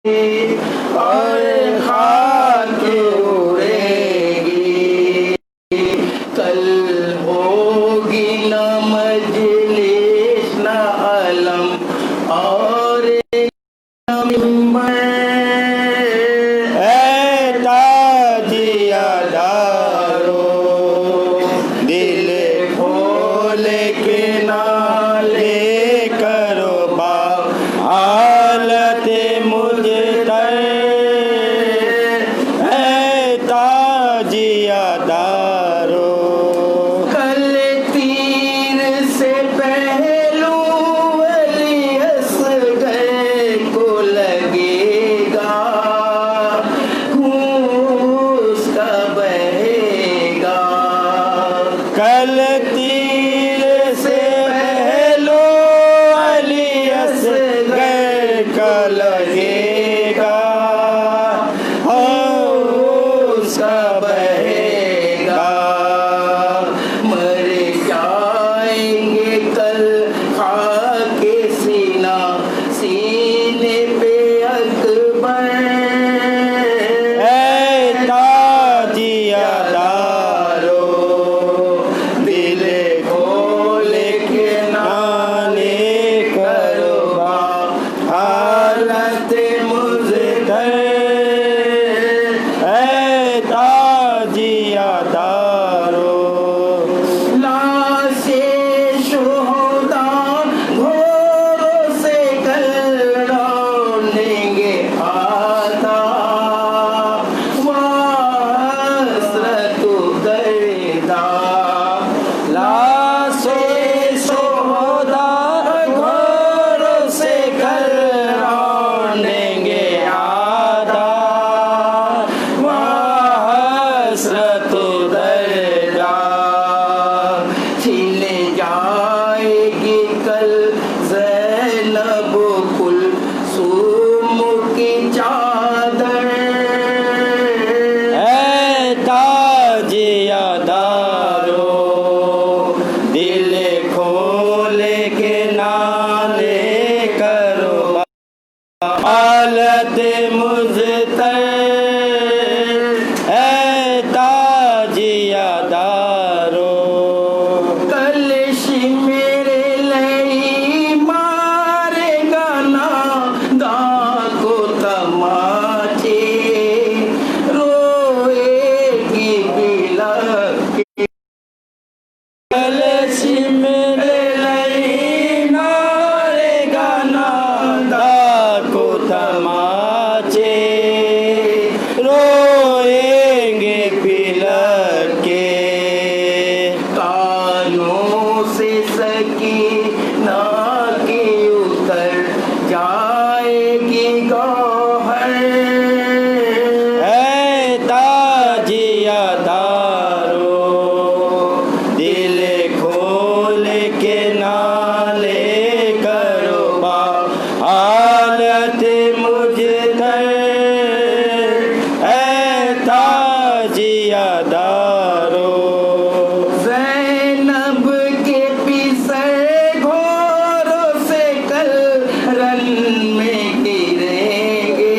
اور خاک اڑے گی، کل ہوگی نہ مجلس نہ علم اور نہ منبر۔ اے تازیہ دارو دل کھول کے نالے کرو با حالت مجتر۔ اے تازیہ دارو کل تیر سے پہلو علی اصغر کو لگے گا، خون اس کا بہے گا۔ کل تیر سے پہلو علی اصغر کا لگے گا، اس کا بہے گا۔ مر جائیں گے کل خاک سینہ سینے پہ اکبر۔ اے تازیہ دارو دل کھول کے نالے کرو با حالت مضطر۔ اے تازیہ دارو لاشیں شہداء گھوڑوں سے کل ڈالیں گے آتا، وحسرت دردہ۔ لاشیں شہداء گھوڑوں سے کل ڈالیں گے آدھا، حسرت دردہ۔ چھین جائے گی کل زینب کلثوم کی چادر۔ اے تازیہ دارو دل کھول کے نالے کرو حالت مضطر۔ اے تازیہ دارو کلش میرے لئی مارے گا نادا کو تماچے، روئے گی بلک کلش میرے لئی مارے گا نادا کو تماچے، روئیں گے پلک کے۔ کانوں سے سکینہ کی اتر جائے گی گوہر۔ اے تازیہ دارو دل کھول کے نالے کرو با حالت مجتر۔ اے تازیہ دارو زینب کے پسر گھوڑوں سے کل رن میں گریں گے،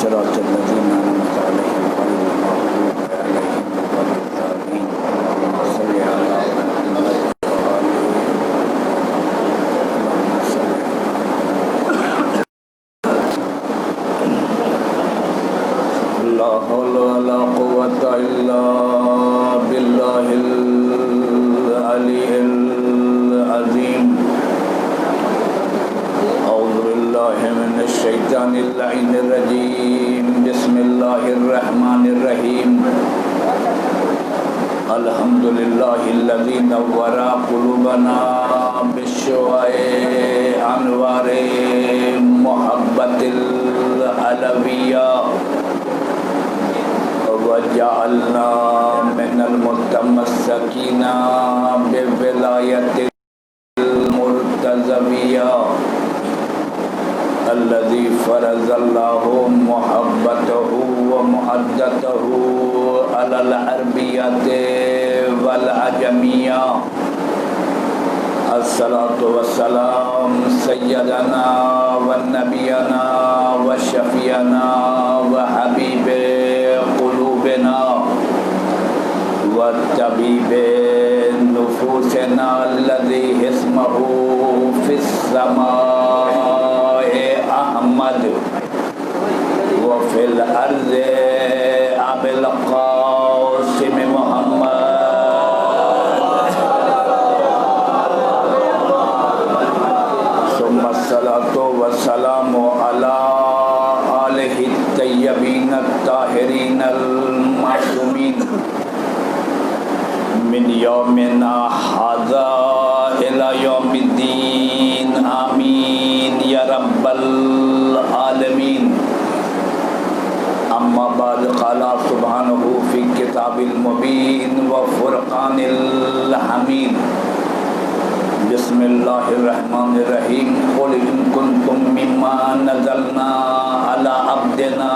صراط الذين أنعمت عليهم غير المغضوب عليهم ولا الضالين صل على محمد وآله اللهم صل لا حول ولا قوة إلا بالله العلي العظيم أعوذ بالله من الشيطان اللعين الرجيم بسم الله الرحمن الرحيم الحمد لله الذي نور قلوبنا بالشواء أنوار محبة العلوية وجعلنا من المتمسكين بولاية المرتضوية الذي فرض الله محبته ومحدته على العربية والعجمية الصلاة والسلام سيدنا ونبينا وشفينا وحبيب قلوبنا وطبيب نفوسنا الذي اسمه في السماء أحمد وفي الأرض أبي القاسم محمد ثم الصلاة والسلام على آله الطيبين الطاهرين المعصومين من يومنا هذا إلى يوم الدين آمين يا رب العالمين أما بعد قال سبحانه في كتاب المبين وفرقان الحميد بسم الله الرحمن الرحيم قل إن كنتم مما نزلنا على عبدنا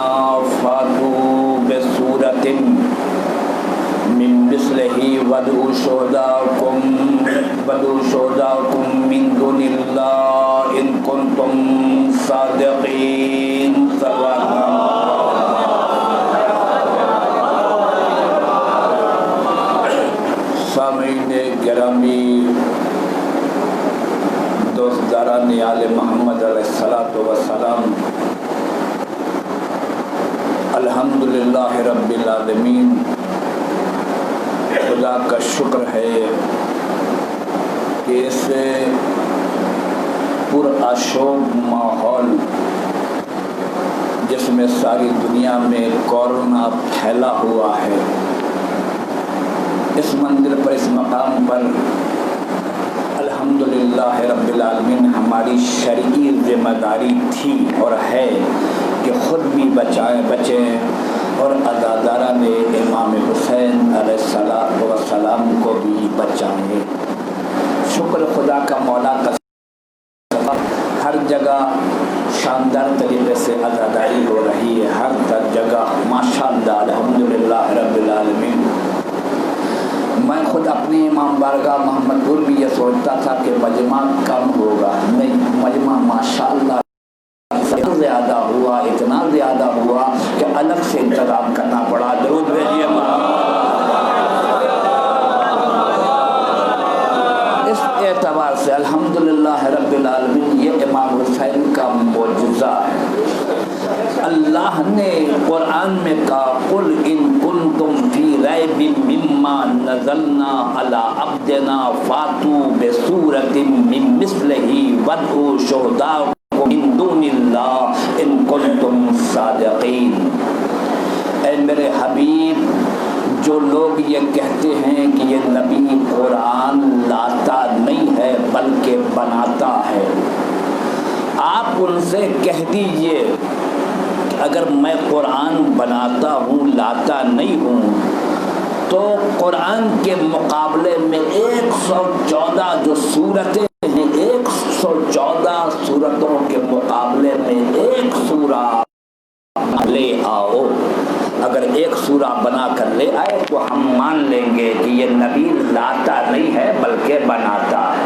فاتوا بسورة من مثله وادعوا شهداءكم من دون الله إن كنتم صادقين سامعین گرامی دوستداران آل محمد علیہ السلام الحمدللہ رب العالمین خدا کا شکر ہے کہ اس پرآشوب ماحول جس میں ساری دنیا میں کورونا پھیلا ہوا ہے اس مندر پر اس مقام پر الحمدللہ رب العالمین ہماری شرعی ذمہ داری تھی اور ہے کہ خود بھی بچیں اور عزاداران امام حسین علیہ السلام کو بھی بچائیں۔ شکر خدا کا مولا کا ہر جگہ شاندار طریقے سے عزاداری ہو رہی ہے، ہر جگہ ماشاءاللہ الحمدللہ رب العالمین۔ میں خود اپنے امام بارگاہ محمد پور بھی یہ سوچتا تھا کہ مجمع کم ہوگا، نہیں، مجمع ماشاءاللہ زیادہ ہوا، اتنا زیادہ ہوا کہ الگ سے انتظام کرنا پڑا۔ درود بھیجیے۔ اس اعتبار سے الحمدللہ رب العالمین یہ امام حسین کا معجزہ ہے۔ اللہ نے قرآن میں کہا قل ان کنتم فی ریب مما نزلنا علی عبدنا فاتوا بسورۃ من مثلہ وادعوا شہداءکم من دون اللہ ان کنتم صادقین۔ اے میرے حبیب، جو لوگ یہ کہتے ہیں کہ یہ نبی قرآن لاتا نہیں ہے بلکہ بناتا ہے، آپ ان سے کہہ دیجئے اگر میں قرآن بناتا ہوں، لاتا نہیں ہوں، تو قرآن کے مقابلے میں 114 جو سورتیں ہیں، 114 سورتوں کے مقابلے میں ایک سورہ لے آؤ۔ اگر ایک سورہ بنا کر لے آئے تو ہم مان لیں گے کہ یہ نبی لاتا نہیں ہے بلکہ بناتا ہے۔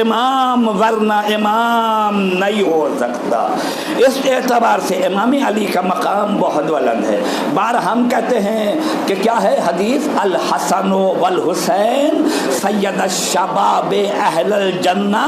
امام ورنہ امام نہیں ہو سکتا. اس اعتبار سے امام علی کا مقام بہت بلند ہے. بار ہم کہتے ہیں کہ کیا ہے حدیث الحسن والحسین سید الشباب اہل الجنہ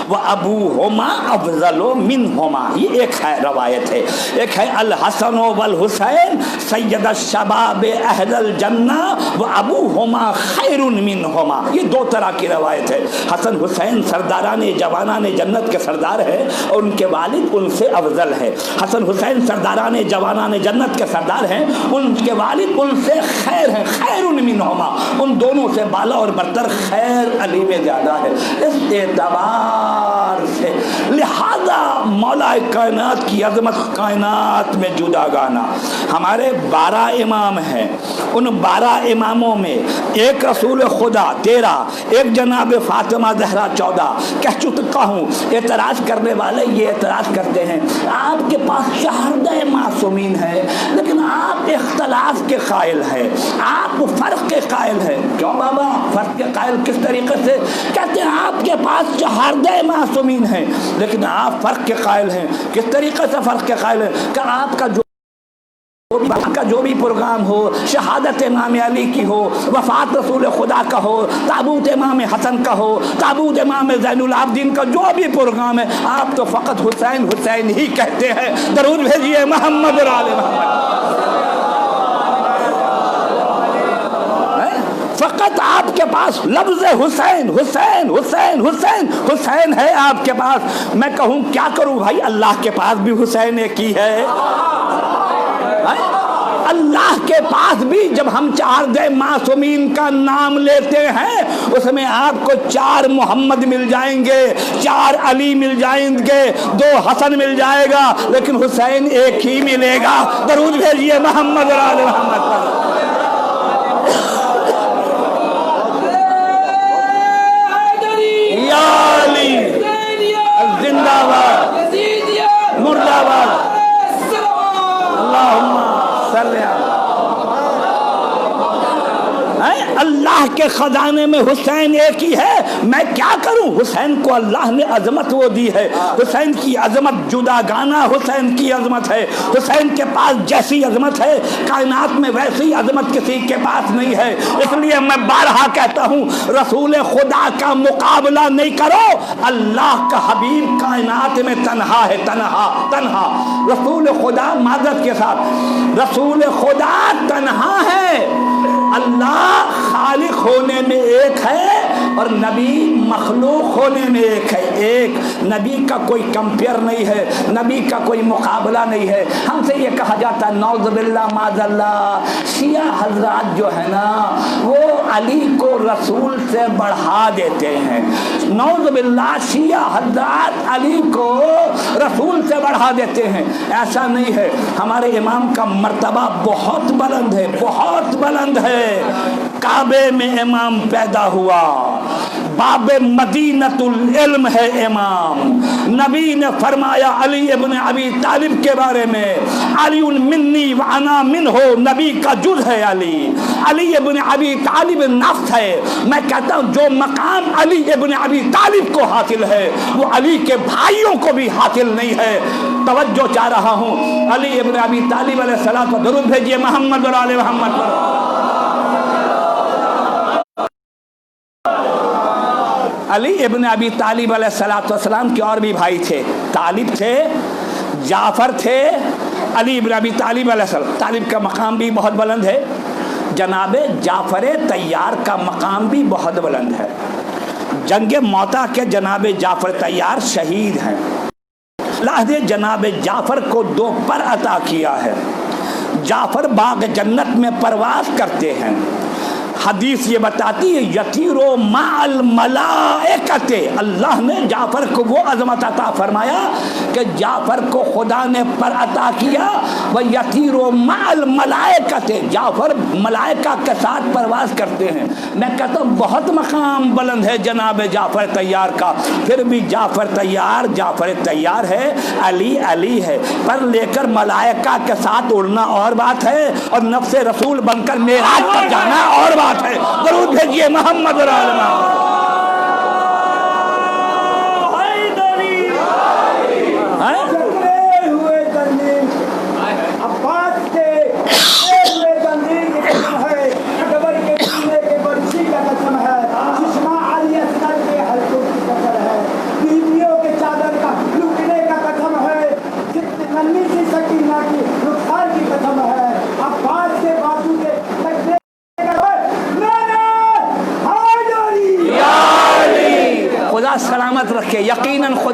و ابوہما افضل منہما. یہ ایک ہے روایت ہے. ایک ہے الحسن والحسین سید الشباب اہل الجنہ و ابوہما خیر منہما. یہ دو طرح کی روایت ہے. حسن حسین سرداران جوانان جنت کے سردار ہے اور ان کے والد ان سے افضل ہے. حسن حسین سرداران جوانان جنت کے سردار ہیں, ان کے والد ان سے خیر ہیں, خیر منہما, ان دونوں سے بالا اور برتر خیر علی میں زیادہ ہے. اس اعتبار سے لہذا مولا کائنات کی عظمت کائنات میں جدا گانا. ہمارے 12 امام ہیں, ان 12 اماموں میں ایک رسول خدا 13, ایک جناب فاطمہ زہرا 14. کہہ چکا ہوں اعتراض کرنے والے یہ اعتراض کرتے ہیں آپ کے پاس شہادہ معصومین ہے لیکن آپ اختلاف کے قائل ہیں, آپ فرق کے قائل ہیں. کیوں بابا فرق کے قائل کس طریقے سے؟ کہتے ہیں آپ کے پاس شہادہ معصومین ہیں لیکن آپ فرق کے قائل ہیں. کس طریقے سے فرق کے قائل ہیں؟ کہ آپ کا جو بھی پروگرام ہو, شہادت امام علی کی ہو, وفات رسول خدا کا ہو, تابوت امام حسن کا ہو, تابوت امام زین العابدین کا جو بھی پروگرام ہے, آپ تو فقط حسین حسین ہی کہتے ہیں. درود بھیجیے محمد اور آل محمد. فقط آپ کے پاس لفظ حسین حسین حسین حسین حسین ہے آپ کے پاس. میں کہوں کیا کروں بھائی, اللہ کے پاس بھی حسین ایک ہی ہے. اللہ کے پاس بھی جب ہم 4 معصومین کا نام لیتے ہیں اس میں آپ کو 4 محمد مل جائیں گے, 4 علی مل جائیں گے, 2 حسن مل جائے گا, لیکن حسین ایک ہی ملے گا. درود بھیجیے محمد اور آل محمد پر. یا علی زندہ باد مردہ باد. اللہم صلی اللہ کے خزانے میں حسین ایک ہی ہے. میں کیا کروں؟ حسین کو اللہ نے عظمت وہ دی ہے. حسین کی عظمت جدا گانا حسین کی عظمت ہے. حسین کے پاس جیسی عظمت ہے کائنات میں ویسی عظمت کسی کے پاس نہیں ہے. اس لیے میں بارہا کہتا ہوں رسول خدا کا مقابلہ نہیں کرو. اللہ کا حبیب کائنات میں تنہا ہے, تنہا تنہا. رسول خدا معذرت کے ساتھ رسول خدا تنہا ہے. اللہ خالق ہونے میں ایک ہے اور نبی مخلوق ہونے میں ایک ہے. ایک نبی کا کوئی کمپیئر نہیں ہے, نبی کا کوئی مقابلہ نہیں ہے. ہم سے یہ کہا جاتا ہے نعوذ باللہ معاذ اللہ, شیعہ حضرات جو ہے نا وہ علی کو رسول سے بڑھا دیتے ہیں. نعوذ باللہ شیعہ حضرات علی کو رسول سے بڑھا دیتے ہیں. ایسا نہیں ہے. ہمارے امام کا مرتبہ بہت بلند ہے, بہت بلند ہے. کعبے میں امام پیدا ہوا, باب مدینۃ العلم ہے امام. نبی نے فرمایا علی ابن ابی طالب کے بارے میں علی منی وانا منہ, نبی کا جز ہے علی. علی ابن ابی طالب نفس ہے. میں کہتا ہوں جو مقام علی ابن ابی طالب کو حاصل ہے وہ علی کے بھائیوں کو بھی حاصل نہیں ہے. توجہ چاہ رہا ہوں علی ابن ابی طالب علیہ السلام کو درود بھیجیے محمد اور آل محمد پر. علی ابن ابی طالب علیہ السلام کے اور بھی بھائی تھے. طالب تھے, جعفر تھے, علی ابن ابی طالب علیہ السلام. طالب کا مقام بھی بہت بلند ہے. جناب جعفر طیار کا مقام بھی بہت بلند ہے. جنگ موتا کے جناب جعفر طیار شہید ہیں. اللہ نے جناب جعفر کو 2 پر عطا کیا ہے. جعفر باغ جنت میں پرواز کرتے ہیں. حدیث یہ بتاتی ہے یطیرو مع الملائکۃ. اللہ نے جعفر کو وہ عظمت عطا فرمایا کہ جعفر کو خدا نے پر عطا کیا. ویطیرو مع الملائکۃ, جعفر ملائکہ کے ساتھ پرواز کرتے ہیں. میں کہتا ہوں بہت مقام بلند ہے جناب جعفر طیار کا. پھر بھی جعفر طیار ہے, علی علی ہے, پر لے کر ملائکہ کے ساتھ اڑنا اور بات ہے اور نفس رسول بن کر معراج پر جانا اور بات ہے. درود بھیجیے محمد اور آل محمد.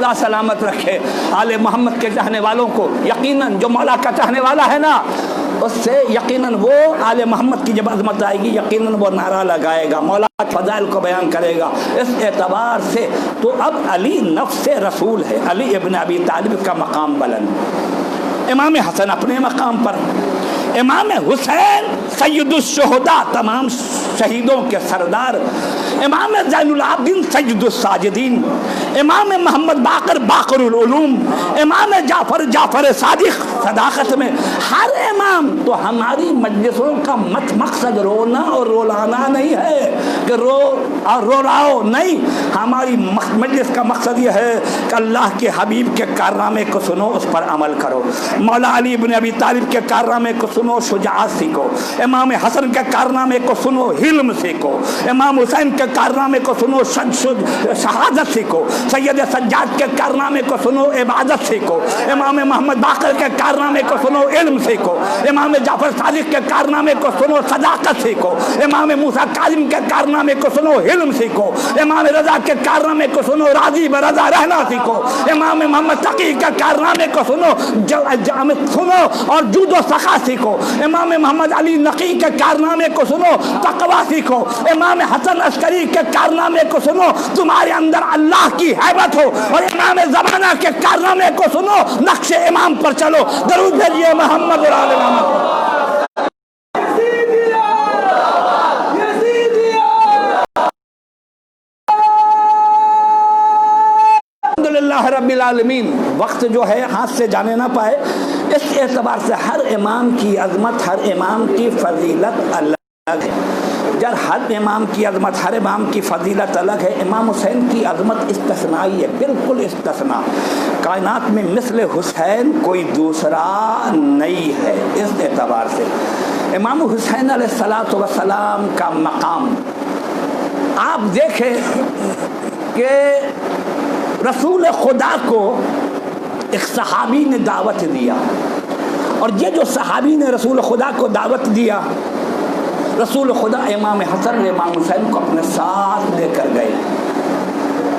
خدا سلامت رکھے آل محمد کے چاہنے والوں کو. یقیناً جو مولا کا چاہنے والا ہے نا اس سے یقیناً وہ آل محمد کی جب عظمت آئے گی یقیناً وہ نعرہ لگائے گا, مولا کے فضائل کو بیان کرے گا. اس اعتبار سے تو اب علی نفس رسول ہے, علی ابن ابی طالب کا مقام بلند, امام حسن اپنے مقام پر, امام حسین سید الشہداء تمام شہیدوں کے سردار, امام زین العابدین سید الساجدین, امام محمد باقر باقر العلوم, امام جعفر صادق صداقت میں, ہر امام. تو ہماری مجلسوں کا مقصد رونا اور رولانا نہیں ہے کہ رو اور رو راؤ نہیں, ہماری مجلس کا مقصد یہ ہے کہ اللہ کے حبیب کے کارنامے کو سنو, اس پر عمل کرو. مولا علی بن ابی طالب کے کارنامے کو سنو, شجاعت سیکھو. امام حسن کے کارنامے کو سنو, حلم سیکھو. امام حسین کے کارنامے کو سنو, شہادت سیکھو. سید سجاد کے کارنامے کو سنو, عبادت سیکھو. امام محمد باقر کے کارنامے کو سنو, علم سیکھو. امام جعفر صادق کے کارنامے کو سنو, صداقت سیکھو. امام موسیٰ کاظم کے کارنامے کو سنو, علم سیکھو. امام رضا کے کارنامے کو سنو, راضی برضا رہنا سیکھو. امام محمد تقی کے کارنامے کو سنو اور جود و سخا سیکھو. امام محمد علی نقی کے کارنامے کو سنو, تقوی سیکھو. امام حسن عسکری کے کارنامے کو سنو, تمہارے اندر اللہ کی ہیبت ہو. اور امام زمانہ کے کارنامے کو سنو, نقش امام پر چلو. درود بھیجیے محمد اور آل محمد. الحمدللہ رب العالمین. وقت جو ہے ہاتھ سے جانے نہ پائے, اس اعتبار سے ہر امام کی عظمت, ہر امام کی فضیلت الگ ہے. جب ہر امام کی عظمت, ہر امام کی فضیلت الگ ہے. امام حسین کی عظمت استثنائی ہے, بالکل استثناء. کائنات میں مثل حسین کوئی دوسرا نہیں ہے. اس اعتبار سے امام حسین علیہ السلام کا مقام آپ دیکھیں کہ رسول خدا کو ایک صحابی نے دعوت دیا, اور یہ جو صحابی نے رسول خدا کو دعوت دیا, رسول خدا امام حسن اور امام حسین کو اپنے ساتھ لے کر گئے.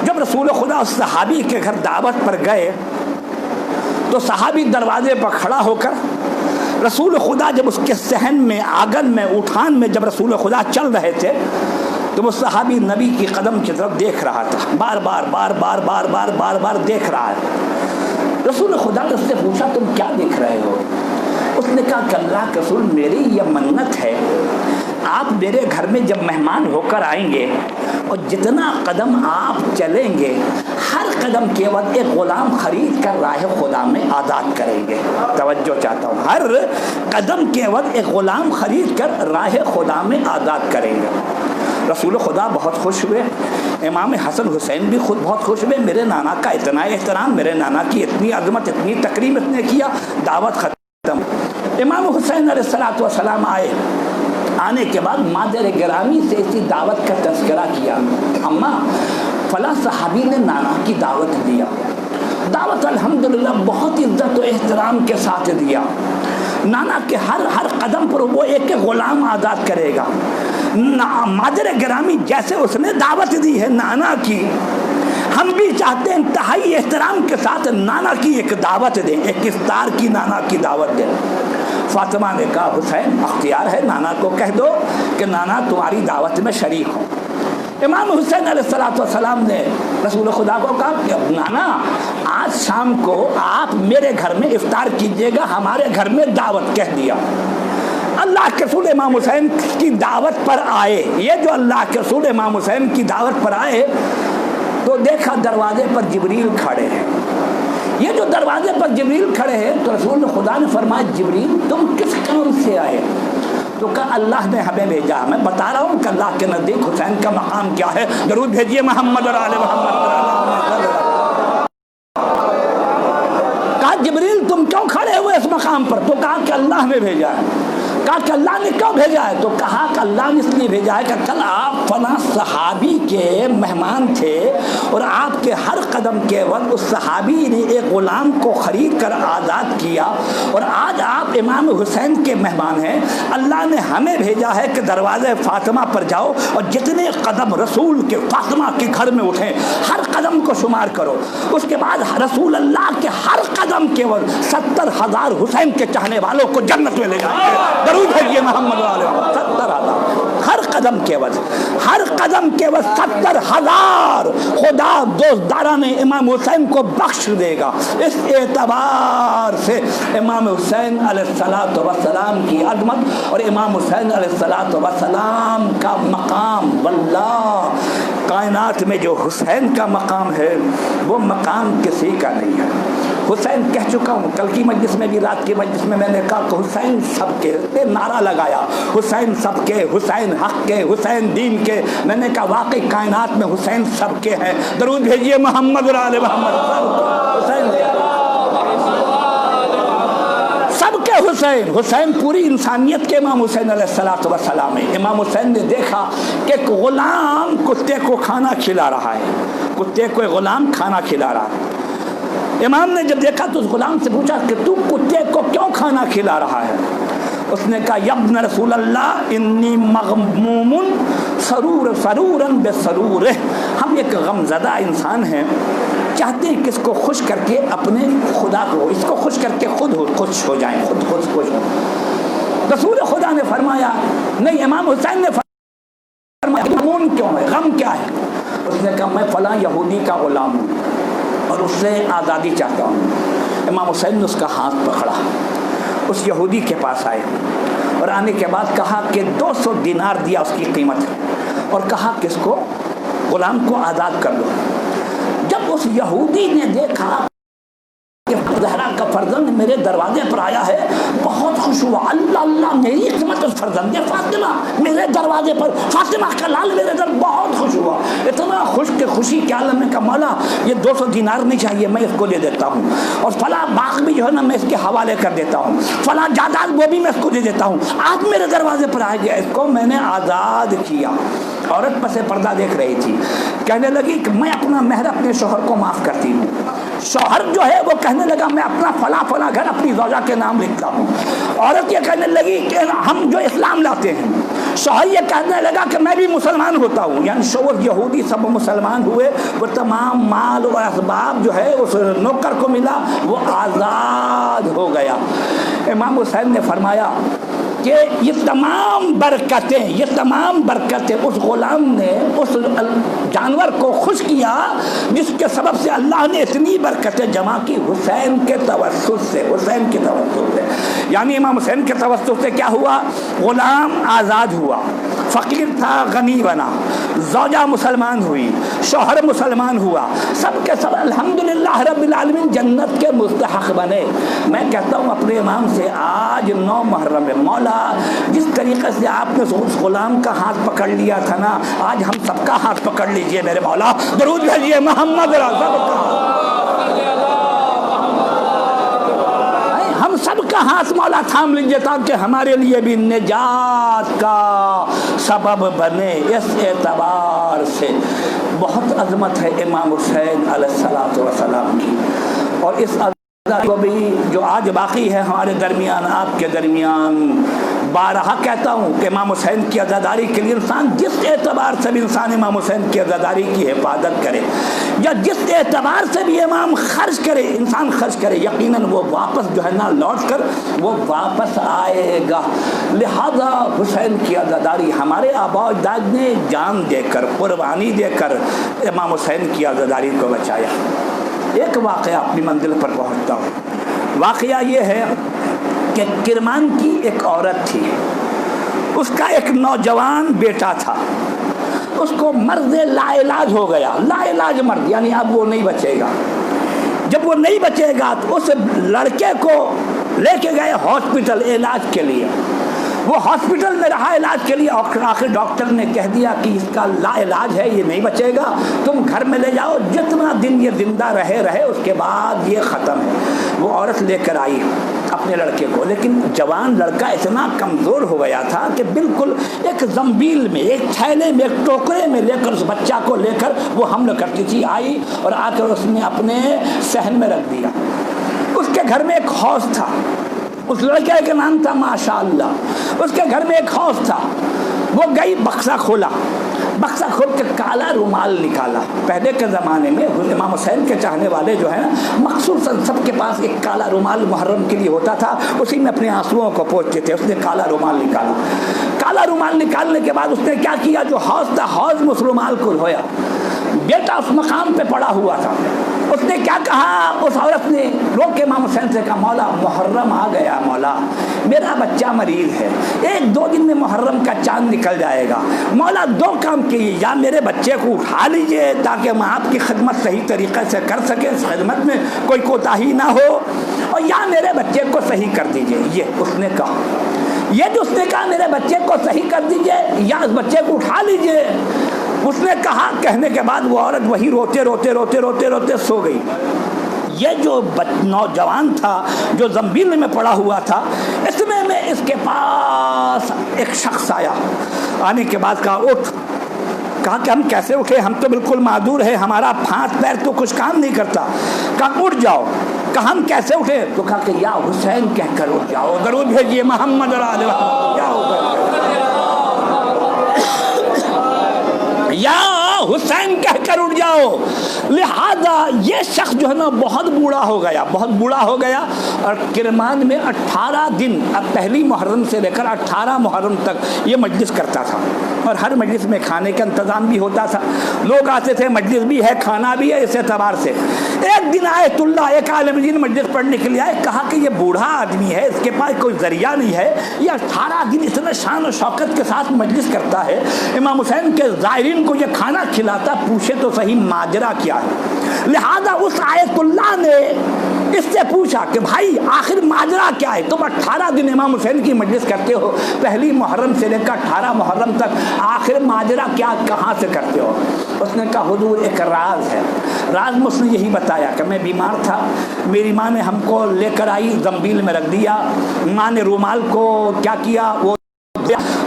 جب رسول خدا اس صحابی کے گھر دعوت پر گئے تو صحابی دروازے پر کھڑا ہو کر رسول خدا جب اس کے صحن میں, آنگن میں, اٹھان میں جب رسول خدا چل رہے تھے تو وہ صحابی نبی کی قدم کی طرف دیکھ رہا تھا, بار بار دیکھ رہا ہے. رسول خدا نے اس سے پوچھا تم کیا دیکھ رہے ہو؟ اس نے کہا کہ اللہ کے رسول میری یہ منت ہے, آپ میرے گھر میں جب مہمان ہو کر آئیں گے اور جتنا قدم آپ چلیں گے ہر قدم کے وقت ایک غلام خرید کر راہ خدا میں آزاد کریں گے. توجہ چاہتا ہوں, ہر قدم کے وقت ایک غلام خرید کر راہ خدا میں آزاد کریں گے. رسول خدا بہت خوش ہوئے, امام حسن حسین بھی خود بہت خوش ہوئے. میرے نانا کا اتنا احترام, میرے نانا کی اتنی عظمت, اتنی تکریم اس نے کیا, دعوت ختم. امام حسین علیہ السلام آئے. آنے کے بعد مادر گرامی سے اسی دعوت کا تذکرہ کیا. اماں فلاں صحابی نے نانا کی دعوت دیا, دعوت الحمدللہ بہت عزت و احترام کے ساتھ دیا. نانا کے ہر قدم پر وہ ایک غلام آزاد کرے گا. مادر گرامی جیسے اس نے دعوت دی ہے نانا کی, ہم بھی چاہتے ہیں انتہائی احترام کے ساتھ نانا کی ایک دعوت دیں, ایک افطار کی نانا کی دعوت دیں. فاطمہ نے کہا حسین اختیار ہے, نانا کو کہہ دو کہ نانا تمہاری دعوت میں شریک ہو. امام حسین علیہ السلام نے رسول خدا کو کہا کہ نانا آج شام کو آپ میرے گھر میں افطار کیجئے گا, ہمارے گھر میں دعوت کہہ دیا. اللہ کے رسول امام حسین کی دعوت پر آئے. یہ جو اللہ کے رسول امام حسین کی دعوت پر آئے تو دیکھا دروازے پر جبریل کھڑے ہیں. یہ جو دروازے پر جبریل کھڑے ہیں تو رسول خدا نے فرمایا جبریل تم کس کام سے آئے؟ تو کہا اللہ نے ہمیں بھیجا. میں بتا رہا ہوں کہ اللہ کے نزدیک حسین کا مقام کیا ہے. درود بھیجیے محمد اور آل محمد. کہا جبریل تم کیوں کھڑے ہوئے اس مقام پر؟ تو کہا کہ اللہ نے بھیجا ہے. کہا کہ اللہ نے کیوں بھیجا ہے؟ تو کہا کہ اللہ نے اس لیے بھیجا ہے کہ کل آپ فلاں صحابی کے مہمان تھے اور آپ کے ہر قدم کے وقت اس صحابی نے ایک غلام کو خرید کر آزاد کیا، اور آج آپ امام حسین کے مہمان ہیں۔ اللہ نے ہمیں بھیجا ہے کہ دروازے فاطمہ پر جاؤ اور جتنے قدم رسول کے فاطمہ کے گھر میں اٹھیں ہر قدم کو شمار کرو۔ اس کے بعد رسول اللہ کے ہر قدم کے وقت 70,000 حسین کے چاہنے والوں کو جنت میں لے جائیں گے۔ درود ہے یہ محمد والے 70,000 ہر قدم کے وقت، ہر قدم کے وقت 70,000 خدا دوستداران امام حسین کو بخش دے گا۔ اس اعتبار سے امام حسین علیہ السلام کی عظمت اور امام حسین علیہ السلام کا مقام، واللہ کائنات میں جو حسین کا مقام ہے وہ مقام کسی کا نہیں ہے۔ حسین کہہ چکا ہوں، کل کی مجلس میں بھی، رات کی مجلس میں نے کہا کہ حسین سب کے، نعرہ لگایا حسین سب کے، حسین حق کے، حسین دین کے۔ میں نے کہا واقعی کائنات میں حسین سب کے ہیں۔ درود بھیجیے محمد اور آل محمد، حسین سب کے حسین۔ حسین پوری انسانیت کے امام حسین علیہ السلام ہے۔ امام حسین نے دیکھا کہ ایک غلام کتے کو کھانا کھلا رہا ہے، کتے کو ایک غلام کھانا کھلا رہا ہے۔ امام نے جب دیکھا تو اس غلام سے پوچھا کہ تو کتے کو کیوں کھانا کھلا رہا ہے؟ اس نے کہا یا ابن رسول اللہ انی مغموم سرورا بسرورہ، ہم ایک غمزدہ انسان ہیں، چاہتے ہیں کہ اس کو خوش کر کے اپنے خدا کو، اس کو خوش کر کے خود خوش ہو جائیں، خود خوش ہو۔ رسول خدا نے فرمایا نہیں، امام حسین نے فرمایا غم کیوں ہے، غم کیا ہے؟ اس نے کہا میں فلاں یہودی کا غلام ہوں اور اس سے آزادی چاہتا ہوں۔ امام حسین نے اس کا ہاتھ پکڑا، اس یہودی کے پاس آئے اور آنے کے بعد کہا کہ 200 دینار دیا اس کی قیمت، اور کہا کہ اس کو غلام کو آزاد کر لو۔ جب اس یہودی نے دیکھا کہ زہرا کا فرزند میرے دروازے پر آیا ہے، بہت خوش ہوا۔ اللہ اللہ، میری قسمت اس فرزند فاطمہ میرے دروازے پر، فاطمہ کا لال میرے در، بہت خوش ہوا، اتنا خوش کہ خوشی کے عالم میں کہا مولا یہ 200 دینار نہیں چاہیے، میں اس کو دے دیتا ہوں، اور فلاں باغ بھی جو ہے نا میں اس کے حوالے کر دیتا ہوں، فلاں جائیداد وہ بھی میں اس کو دے دیتا ہوں، آج میرے دروازے پر آ گیا، اس کو میں نے آزاد کیا۔ عورت پس پردہ دیکھ رہی تھی، کہنے لگی کہ میں اپنا مہر اپنے شوہر کو معاف کرتی ہوں۔ شوہر جو ہے وہ کہنے لگا میں اپنا فلاں فلاں گھر اپنی زوجہ کے نام لکھتا ہوں۔ عورت یہ کہنے لگی کہ ہم جو اسلام لاتے ہیں۔ شوہر یہ کہنے لگا کہ میں بھی مسلمان ہوتا ہوں، یعنی شوہر یہودی سب مسلمان ہوئے، وہ تمام مال و اسباب جو ہے اس نوکر کو ملا، وہ آزاد ہو گیا۔ امام حسین نے فرمایا کہ یہ تمام برکتیں اس غلام نے اس جانور کو خوش کیا جس کے سبب سے اللہ نے اتنی برکتیں جمع کی حسین کے توسط سے، حسین کے توسط سے۔ یعنی امام حسین کے توسط سے کیا ہوا؟ غلام آزاد ہوا، فقیر تھا غنی بنا، زوجہ مسلمان ہوئی، شوہر مسلمان ہوا، سب کے سب الحمدللہ رب العالمین جنت کے مستحق بنے۔ میں کہتا ہوں اپنے امام سے آج 9 محرم ہے، مولا جس طریقے سے آپ نے اس غلام کا ہاتھ پکڑ لیا تھا نا، آج ہم سب کا ہاتھ پکڑ لیجئے میرے مولا، درود بھیجیے محمد ہم سب کا ہاتھ مولا تھام لیجئے تاکہ ہمارے لیے بھی نجات کا سبب بنے۔ اس اعتبار سے بہت عظمت ہے امام حسین علیہ السلام کی، اور اس کو بھی جو آج باقی ہے ہمارے درمیان، آپ کے درمیان، بارہا کہتا ہوں کہ امام حسین کی عزاداری کے لیے انسان جس اعتبار سے بھی انسان امام حسین کی عزاداری کی حفاظت کرے، یا جس اعتبار سے بھی امام خرچ کرے، انسان خرچ کرے، یقیناً وہ واپس جو ہے نا لوٹ کر وہ واپس آئے گا۔ لہذا حسین کی عزاداری ہمارے آباء و اجداد نے جان دے کر، قربانی دے کر امام حسین کی عزاداری کو بچایا۔ ایک واقعہ اپنی منزل پر پہنچتا ہوں۔ واقعہ یہ ہے کہ کرمان کی ایک عورت تھی، اس کا ایک نوجوان بیٹا تھا، اس کو مرض لا علاج ہو گیا، لا علاج مرض، یعنی اب وہ نہیں بچے گا۔ جب وہ نہیں بچے گا تو اس لڑکے کو لے کے گئے ہاسپٹل علاج کے لیے، وہ ہاسپٹل میں رہا علاج کے لیے، آخر ڈاکٹر نے کہہ دیا کہ اس کا لا علاج ہے، یہ نہیں بچے گا، تم گھر میں لے جاؤ، جتنا دن یہ زندہ رہے اس کے بعد یہ ختم ہے۔ وہ عورت لے کر آئی اپنے اپنے لڑکے کو، لیکن جوان لڑکا اتنا کمزور ہو گیا تھا کہ بالکل ایک زنبیل میں، ایک تھیلے میں، ایک ٹوکرے میں لے کر اس بچہ کو لے کر وہ حمل کرتی تھی، آئی اور آ کر اس نے اپنے صحن میں رکھ دیا۔ اس کے گھر میں ایک حوض تھا، اس لڑکے کا نام تھا ماشاء اللہ، اس کے گھر میں ایک حوض تھا۔ وہ گئی بکسا کھولا، بکسا کھول کے کالا رومال نکالا۔ پہلے کے زمانے میں امام حسین کے چاہنے والے جو ہیں مخصوصاً سب کے پاس ایک کالا رومال محرم کے لیے ہوتا تھا، اسی میں اپنے آنسوؤں کو پوچھتے تھے۔ اس نے کالا رومال نکالا، کالا رومال نکالنے کے بعد اس نے کیا کیا، جو حوض تھا حوض میں اس رومال کو دھویا۔ بیٹا اس مقام پہ پڑا ہوا تھا، اس نے کیا کہا، اس عورت نے رو کے امام حسین سے کہا مولا محرم آ گیا، مولا میرا بچہ مریض ہے، 1-2 دن میں محرم کا چاند نکل جائے گا، مولا 2 کام کیجیے، یا میرے بچے کو اٹھا لیجیے تاکہ ہم آپ کی خدمت صحیح طریقے سے کر سکیں، اس خدمت میں کوئی کوتاہی نہ ہو، اور یا میرے بچے کو صحیح کر دیجیے۔ یہ اس نے کہا، یہ جو اس نے کہا میرے بچے کو صحیح کر دیجیے یا اس بچے کو اٹھا لیجیے، اس نے کہا، کہنے کے بعد وہ عورت وہی روتے روتے روتے روتے روتے سو گئی۔ یہ جو نوجوان تھا جو زنبیل میں پڑا ہوا تھا، اتنے میں اس کے پاس ایک شخص آیا، آنے کے بعد کہا اٹھ۔ کہا کہ ہم کیسے اٹھے، ہم تو بالکل معذور ہیں، ہمارا ہاتھ پیر تو کچھ کام نہیں کرتا۔ کہا اٹھ جاؤ۔ کہا ہم کیسے اٹھے، تو کہا کہ یا حسین کہہ کر اٹھ جاؤ، درود بھیجیے محمد یا حسین کہہ کر اٹھ جاؤ۔ لہذا یہ شخص جو ہے نا بہت بوڑھا ہو گیا، بہت بوڑھا ہو گیا، اور کرمان میں 18 دن، اب پہلی محرم سے لے کر 18 محرم تک یہ مجلس کرتا تھا، اور ہر مجلس میں کھانے کا انتظام بھی ہوتا تھا، لوگ آتے تھے، مجلس بھی ہے، کھانا بھی ہے، اس اعتبار سے۔ ایک دن آیت اللہ ایک عالم دین مجلس پڑھنے کے لیے آئے، کہا کہ یہ بوڑھا آدمی ہے، اس کے پاس کوئی ذریعہ نہیں ہے، یہ 18 دن اتنا شان و شوکت کے ساتھ مجلس کرتا ہے، امام حسین کے زائرین کو یہ کھانا کھلاتا، پوچھے تو صحیح ماجرا کیا ہے۔ لہذا اس آیت اللہ نے اس سے پوچھا کہ بھائی آخر ماجرا کیا ہے، تم 18 دن امام حسین کی مجلس کرتے ہو، پہلی محرم سے لے کر 18 محرم تک، آخر ماجرا کیا، کہاں سے کرتے ہو؟ اس نے کہا حضور ایک راز ہے، راز میں اس نے یہی بتایا کہ میں بیمار تھا، میری ماں نے ہم کو لے کر آئی، زنبیل میں رکھ دیا، ماں نے رومال کو کیا کیا، وہ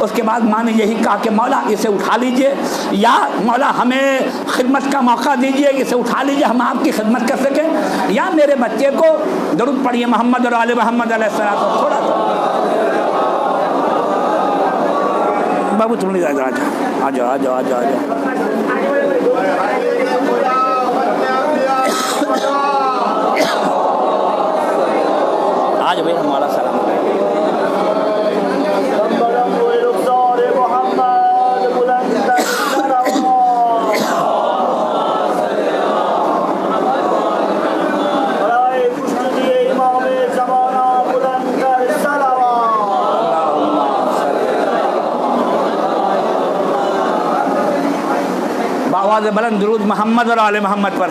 اس کے بعد ماں نے یہی کہا کہ مولا اسے اٹھا لیجئے، یا مولا ہمیں خدمت کا موقع دیجئے، اسے اٹھا لیجئے، ہم آپ کی خدمت کر سکیں، یا میرے بچے کو درود پڑھیے محمد اور آل محمد علیہ السلام۔ تھوڑا سا بابو تم نہیں آ جاؤ، آ جاؤ آ جاؤ آ جاؤ آ جاؤ۔ آج بھائی ہمارا سلام آواز بلند درود محمد اور آل محمد پر۔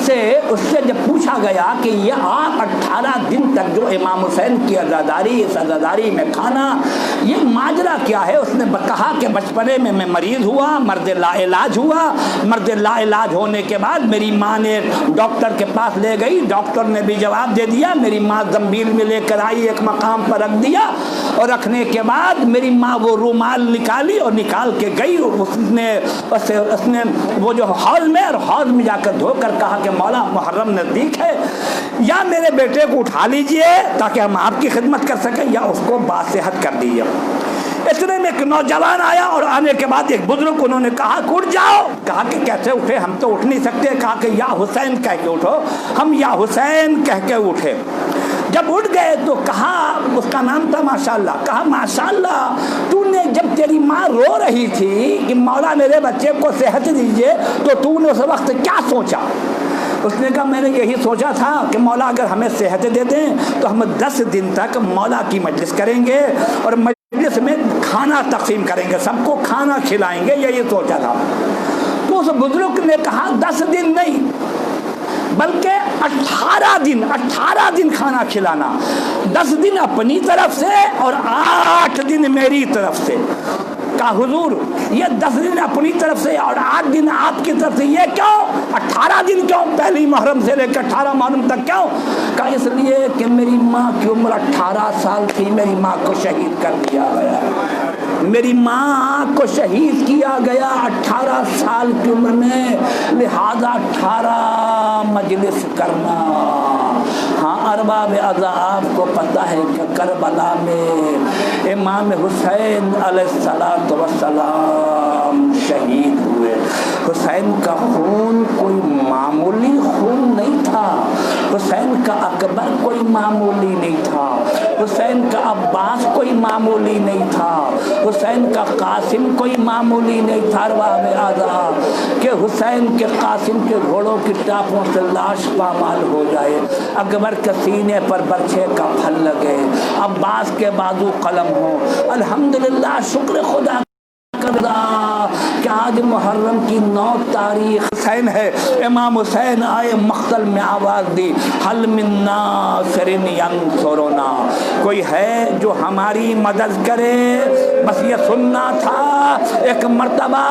سے اس سے جب پوچھا گیا کہ یہ آپ 18 دن تک جو امام حسین کی عزاداری، اس عزاداری میں کھانا، یہ ماجرا کیا ہے؟ اس نے کہا کہ بچپنے میں میں مریض ہوا، مرد لا علاج ہوا، مرد لا علاج ہونے کے بعد میری ماں نے ڈاکٹر کے پاس لے گئی، ڈاکٹر نے بھی جواب دے دیا، میری ماں زنبیل میں لے کر آئی، ایک مقام پر رکھ دیا، اور رکھنے کے بعد میری ماں وہ رومال نکالی اور نکال کے گئی، اس نے وہ جو حوض میں، اور حوض میں جا کر دھو کر کہا کہ مولا محرم نزدیک ہے، یا میرے بیٹے کو اٹھا لیجئے تاکہ ہم آپ کی خدمت کر سکیں، یا اس کو باصحت کر دیجیے۔ اتنے میں ایک نوجوان آیا اور آنے کے بعد ایک بزرگ انہوں نے کہا کہ اٹھ جاؤ. کہا کہ کیسے اٹھے, ہم تو اٹھ نہیں سکتے. کہا کہ یا حسین کہہ کے اٹھو. ہم یا حسین کہہ کے اٹھے. جب اٹھ گئے تو کہا, اس کا نام تھا ماشاءاللہ, کہا ماشاءاللہ تو نے جب تیری ماں رو رہی تھی کہ مولا میرے بچے کو صحت دیجیے تو تو نے اس وقت کیا سوچا؟ اس نے کہا میں نے یہی سوچا تھا کہ مولا اگر ہمیں صحت دے دیں تو ہم 10 دن تک مولا کی مجلس کریں گے اور مجلس میں کھانا تقسیم کریں گے, سب کو کھانا کھلائیں گے, یہی سوچا تھا. تو اس بزرگ نے کہا 10 دن نہیں بلکہ 18 دن کھانا کھلانا, 10 دن اپنی طرف سے اور 8 دن میری طرف سے. کہا حضور یہ 10 دن اپنی طرف سے اور 8 دن آپ کی طرف سے, یہ کیوں 18 دن کیوں, پہلی محرم سے لے کر 18 محرم تک کیوں؟ کہا اس لیے کہ میری ماں کی عمر 18 سال تھی, میری ماں کو شہید کر دیا گیا. میری ماں کو شہید کیا گیا 18 سال کی عمر میں, لہذا 18 مجلس کرنا. ہاں ارباب اعضاء آپ کو پتہ ہے کہ کربلا میں امام حسین علیہ السلام شہید ہوئے. حسین کا خون کوئی معمولی خون نہیں تھا, حسین کا اکبر کوئی معمولی نہیں تھا, حسین کا عباس کوئی معمولی نہیں تھا, حسین کا قاسم کوئی معمولی نہیں تھا. ارباب اعضاء کہ حسین کے قاسم کے گھوڑوں کی ٹاپوں سے لاش پامال ہو جائے, اکبر کے سینے پر برچھے کا پھل لگے, عباس کے بازو قلم ہو. الحمدللہ شکر خدا کہ آج محرم کی 9 تاریخ حسین ہے. امام حسین آئے مقتل میں آواز دی, حل من ناصر ینصرنا, کوئی ہے جو ہماری مدد کرے. بس یہ سننا تھا. ایک مرتبہ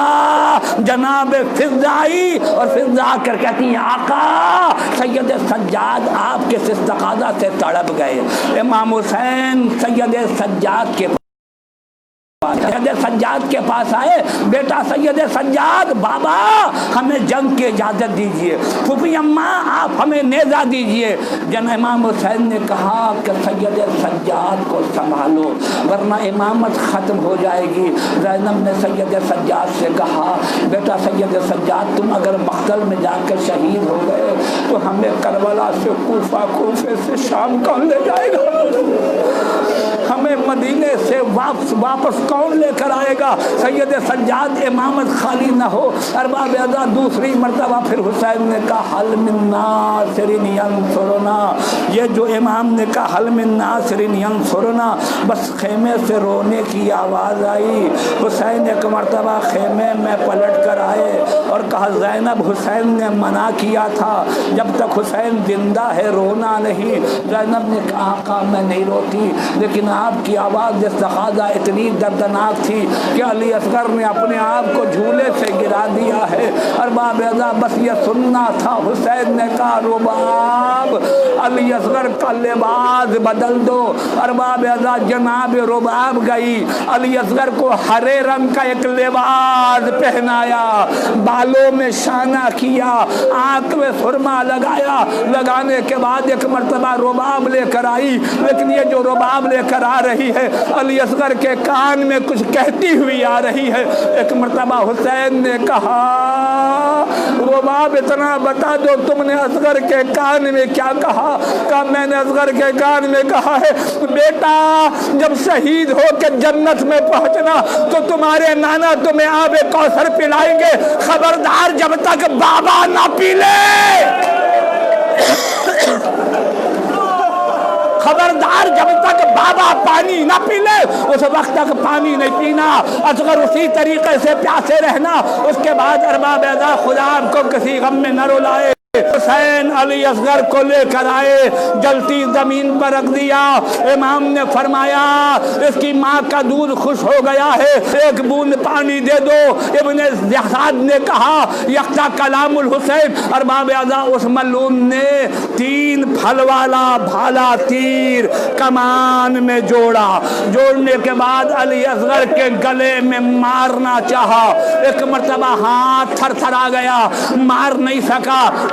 جناب فضا آئی اور فضا کر کہتی ہیں آقا سید سجاد آپ کے استقاضہ سے تڑپ گئے. امام حسین سید سجاد کے سید سجاد کے پاس آئے, بیٹا سید سجاد بابا ہمیں جنگ کی اجازت دیجئے, پھوپھی اماں آپ ہمیں نیزہ دیجئے. جن امام حسین نے کہا کہ سید سجاد کو سنبھالو ورنہ امامت ختم ہو جائے گی. زینب نے سید سجاد سے کہا بیٹا سید سجاد تم اگر مقتل میں جا کر شہید ہو گئے تو ہمیں کربلا سے کوفہ, کوفے سے شام کون لے جائے گا, ہمیں مدینے سے واپس کون لے کر آئے گا. سید سجاد امامت خالی نہ ہو. ارباب اعضاء دوسری مرتبہ پھر حسین نے کہا حل من ناصر ینصرنا, یہ جو امام نے کہا حل من ناصر ینصرنا, بس خیمے سے رونے کی آواز آئی. حسین ایک مرتبہ خیمے میں پلٹ کر آئے اور کہا زینب حسین نے منع کیا تھا جب تک حسین زندہ ہے رونا نہیں. زینب نے کہا آقا میں نہیں روتی, لیکن آپ کی آواز استقاضہ اتنی دردناک تھی کہ علی اصغر نے اپنے آپ کو جھولے سے گرا دیا ہے. ارباب اعضاء بس یہ سننا تھا. حسین نے کہا رباب علی اصغر کا لباس بدل دو. ارباب اعضاء جناب رباب گئی, علی اصغر کو ہرے رنگ کا ایک لباس پہنایا, بالوں میں شانہ کیا, آنکھ میں سرما لگایا. لگانے کے بعد ایک مرتبہ رباب لے کر آئی, لیکن یہ جو رباب لے کر آ رہی ہے علی اصغر کے کان میں کچھ کہتی ہوئی آ رہی ہے. ایک مرتبہ حسین نے کہا رباب اتنا بتا دو تم نے اصغر کے کان میں کیا کہا. کہا میں نے اصغر کے کان میں کہا ہے بیٹا جب شہید ہو کے جنت میں پہنچنا تو تمہارے نانا تمہیں آب کوثر پلائیں گے, خبردار جب تک بابا نہ پی لے, خبردار جب تک بابا پانی نہ پی لے اس وقت تک پانی نہیں پینا. اصغر اسی طریقے سے پیاسے رہنا. اس کے بعد ارباب اعضاء خدا آپ کو کسی غم میں نہ رلائے. حسین علی اصغر کو لے کر آئے, جلتی زمین پر رکھ دیا. امام نے فرمایا اس کی ماں کا دودھ خوش ہو گیا ہے, ایک بوند پانی دے دو. ابن زیاد نے کہا یکتا کلام الحسین. ارباب اعضاء اس ملعون نے 3 پھل والا بھالا تیر کمان میں جوڑا. جوڑنے کے بعد علی اصغر کے گلے میں مارنا چاہا. ایک مرتبہ ہاتھ تھر تھر آ گیا, مار نہیں سکا.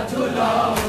جھولا